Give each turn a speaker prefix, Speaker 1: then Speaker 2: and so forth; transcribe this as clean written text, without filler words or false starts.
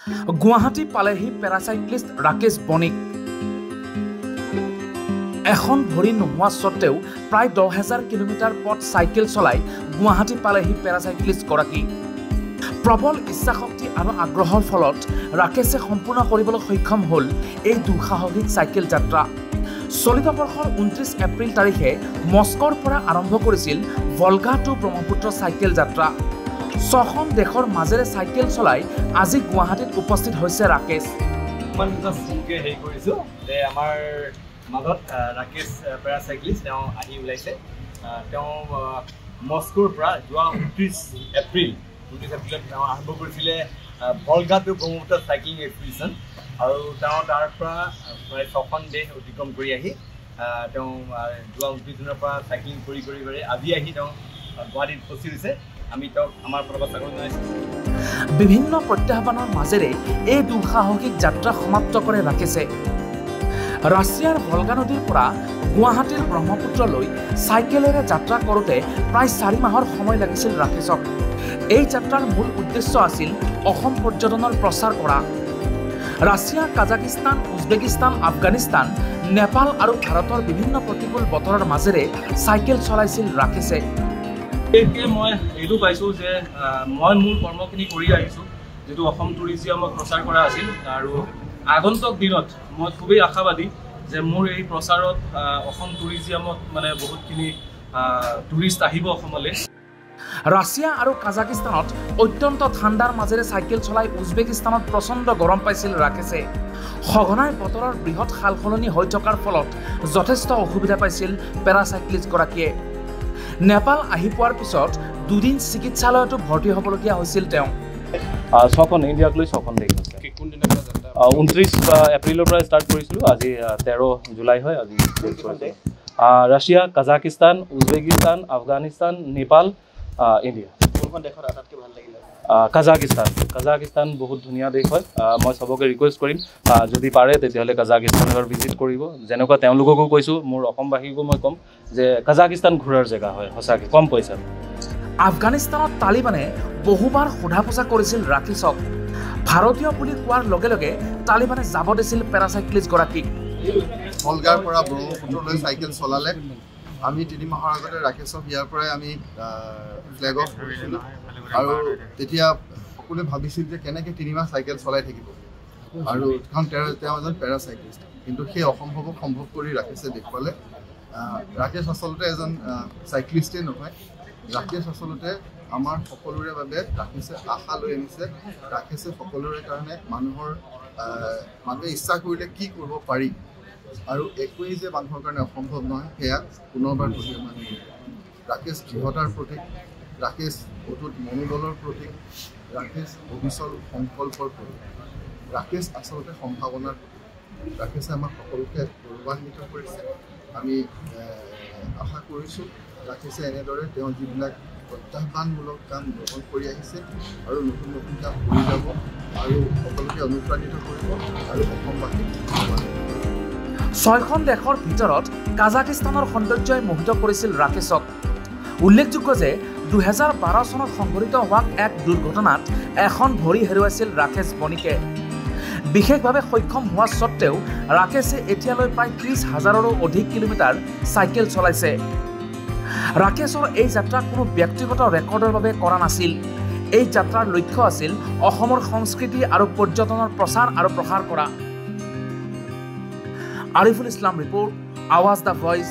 Speaker 1: গুৱাহাটী পালেহি পেৰাচাইক্লিষ্ট ৰাকেশ বণিক। এখন ভৰি নোহোৱা স্বত্তেও প্ৰায় 10,000 কিলোমিটাৰ পথ চাইকেল চলাই গুৱাহাটী পালেহি পেৰাচাইক্লিষ্টগৰাকী। প্ৰবল ইচ্ছাশক্তি আৰু আগ্ৰহৰ ফলত ৰাকেশে সম্পূৰ্ণ কৰিবলৈ সক্ষম হ'ল এই দুঃসাহসিক চাইকেল যাত্ৰা। চলিত বৰ্ষৰ 29 এপ্ৰিল তাৰিখে মস্কোৰ পৰা আৰম্ভ কৰিছিল ভলগা টু ব্ৰহ্মপুত্ৰ চাইকেল যাত্ৰা। 6খন দেশৰ মাজেৰে চাইকেল চলাই আজি গুৱাহাটীত উপস্থিত হৈছে ৰাকেশ।
Speaker 2: আমাৰ মাজত ৰাকেশ পেৰাচাইক্লিষ্ট তেওঁ আহি ওলাইছে। তেওঁ মস্কোৰ পৰা যোৱা 29 এপ্ৰিলত তেওঁ আৰম্ভ কৰিছিলে ভলগা টু ব্ৰহ্মপুত্ৰ চাইক্লিং এক্সপিডিশ্যন আৰু তেওঁ তাৰ পৰা প্ৰায় 6খন দেশ অতিক্ৰম কৰি আহি তেওঁ যোৱা 29 দিনৰ পৰা চাইক্লিং কৰি আজি আহি তেওঁ গুৱাহাটীত উপস্থিত হৈছে। আমি তেওঁক আমাৰ ফালৰ পৰা স্বাগতম জনাইছোঁ।
Speaker 1: বিভিন্ন প্ৰত্যাহ্বানৰ মাজেৰে এই দুঃসাহসিক যাত্ৰা সমাপ্ত কৰে ৰাকেশে। ৰাছিয়াৰ ভলগা নদীৰ পৰা গুৱাহাটীৰ ব্ৰহ্মপুত্ৰলৈ চাইকেলেৰে যাত্ৰা কৰোঁতে প্ৰায় 4 মাহৰ সময় লাগিছিল ৰাকেশক। এই যাত্ৰাৰ মূল উদ্দেশ্য আছিল অসম পৰ্যটনৰ প্ৰচাৰ কৰা। Russia, Kazakhstan, Uzbekistan, Afghanistan, Nepal আৰু ভাৰতৰ বিভিন্ন প্ৰতিকূল বতৰৰ মাজেৰে চাইকেল চলাইছিল ৰাকেশে।
Speaker 3: মই এইটো পাইছোঁ যে মই মোৰ কৰ্মখিনি কৰি আহিছোঁ, যিটো অসম টুৰিজিয়ামক প্ৰচাৰ কৰা আছিল। আৰু আগন্তুক দিনত মই খুবেই আশাবাদী যে মোৰ এই প্ৰচাৰত অসম টুৰিজিয়ামত বহুতখিনি টুৰিষ্ট আহিব অসমলৈ।
Speaker 1: ৰাছিয়া আৰু কাজাকিস্তানত অত্যন্ত ঠাণ্ডাৰ মাজেৰে চাইকেল চলাই উজবেকিস্তানত প্ৰচণ্ড গৰম পাইছিল ৰাকেশে। সঘনাই বতৰৰ বৃহৎ সালসলনি হৈ থকাৰ ফলত যথেষ্ট অসুবিধা পাইছিল পেৰাচাইক্লিষ্টগৰাকীয়ে। নেপাল আহি পোৱাৰ পিছত 2 দিন চিকিৎসালয়তো ভৰ্তি হ'বলগীয়া হৈছিল তেওঁ।
Speaker 3: 6খন ইণ্ডিয়াক লৈ 6খন দেশ আছে। 29 এপ্ৰিলৰ পৰা ষ্টাৰ্ট কৰিছিলোঁ, আজি 13 জুলাই হয়। আজি Russia, Kazakhstan, Uzbekistan, Afghanistan, Nepal, India.
Speaker 2: কোনখন দেশত আটাইতকৈ ভাল লাগিলে?
Speaker 3: কাজাকিস্তান বহুত ধুনীয়া দেশ হয়। মই চবকে ৰিকুৱেষ্ট কৰিম যদি পাৰে তেতিয়াহ'লে কাজাকিস্তানৰ ভিজিট কৰিব। যেনেকুৱা তেওঁলোককো কৈছোঁ, মোৰ অসমবাসীকো মই ক'ম যে কাজাকিস্তান ঘূৰাৰ জেগা হয় সঁচাকৈ, কম পইচাত।
Speaker 1: আফগানিস্তানত তালিবানে বহুবাৰ সোধা পোছা কৰিছিল ৰাকেশক। ভাৰতীয় বুলি কোৱাৰ লগে লগে তালিবানে যাব দিছিল পেৰাচাইক্লিষ্টগৰাকীক।
Speaker 4: ভলগাৰ পৰা ব্ৰহ্মপুত্ৰলৈ চাইকেল চলালে। আমি 3 মাহৰ আগতে ৰাকেশক ইয়াৰ পৰাই আমি ফ্লেগ অফ কৰিছিলোঁ আৰু তেতিয়া সকলোৱে ভাবিছিল যে কেনেকৈ 3 মাহ চাইকেল চলাই থাকিব, আৰু কাৰণ তেওঁ এজন পেৰাচাইক্লিষ্ট। কিন্তু সেই অসম্ভৱক সম্ভৱ কৰি ৰাকেশে দেখুৱালে। ৰাকেশ আচলতে এজন চাইক্লিষ্টেই নহয়, ৰাকেশ আচলতে আমাৰ সকলোৰে বাবে ৰাকেশে আশা লৈ আনিছে। ৰাকেশে সকলোৰে কাৰণে মানুহে ইচ্ছা কৰিলে কি কৰিব পাৰি আৰু একোৱেই যে মানুহৰ কাৰণে অসম্ভৱ নহয় সেয়া পুনৰবাৰ প্ৰতীয়মান। ৰাকেশ দৃঢ়তাৰ প্ৰতীক, ৰাকেশ অটুট মনোবলৰ প্ৰতীক, ৰাকেশ অবিচল সংকল্পৰ প্ৰতীক, ৰাকেশ আচলতে সম্ভাৱনাৰ প্ৰতীক। ৰাকেশে আমাক সকলোকে গৌৰৱান্বিত কৰিছে। আমি আশা কৰিছোঁ ৰাকেশে এনেদৰে তেওঁ যিবিলাক প্ৰত্যাহ্বানমূলক কাম গ্ৰহণ কৰি আহিছে আৰু নতুন নতুন কাম কৰি যাব আৰু সকলোকে অনুপ্ৰাণিত কৰিব আৰু অসমবাসীক
Speaker 1: 6খন দেশৰ ভিতৰত কাজাকিস্তানৰ সৌন্দৰ্যই মোহিত কৰিছিল ৰাকেশক। উল্লেখযোগ্য যে 2012 চনত সংঘটিত হোৱা এক দুৰ্ঘটনাত এখন ভৰি হেৰুৱাইছিল ৰাকেশ বণিকে। বিশেষভাৱে সক্ষম হোৱা স্বত্তেও ৰাকেশে এতিয়ালৈ প্ৰায় 30,000ৰো অধিক কিলোমিটাৰ চাইকেল চলাইছে। ৰাকেশৰ এই যাত্ৰা কোনো ব্যক্তিগত ৰেকৰ্ডৰ বাবে কৰা নাছিল। এই যাত্ৰাৰ লক্ষ্য আছিল অসমৰ সংস্কৃতি আৰু পৰ্যটনৰ প্ৰচাৰ আৰু প্ৰসাৰ কৰা। আৰিফুল ইছলাম ৰিপৰ্ট, আৱাজ দ্য ভইচ।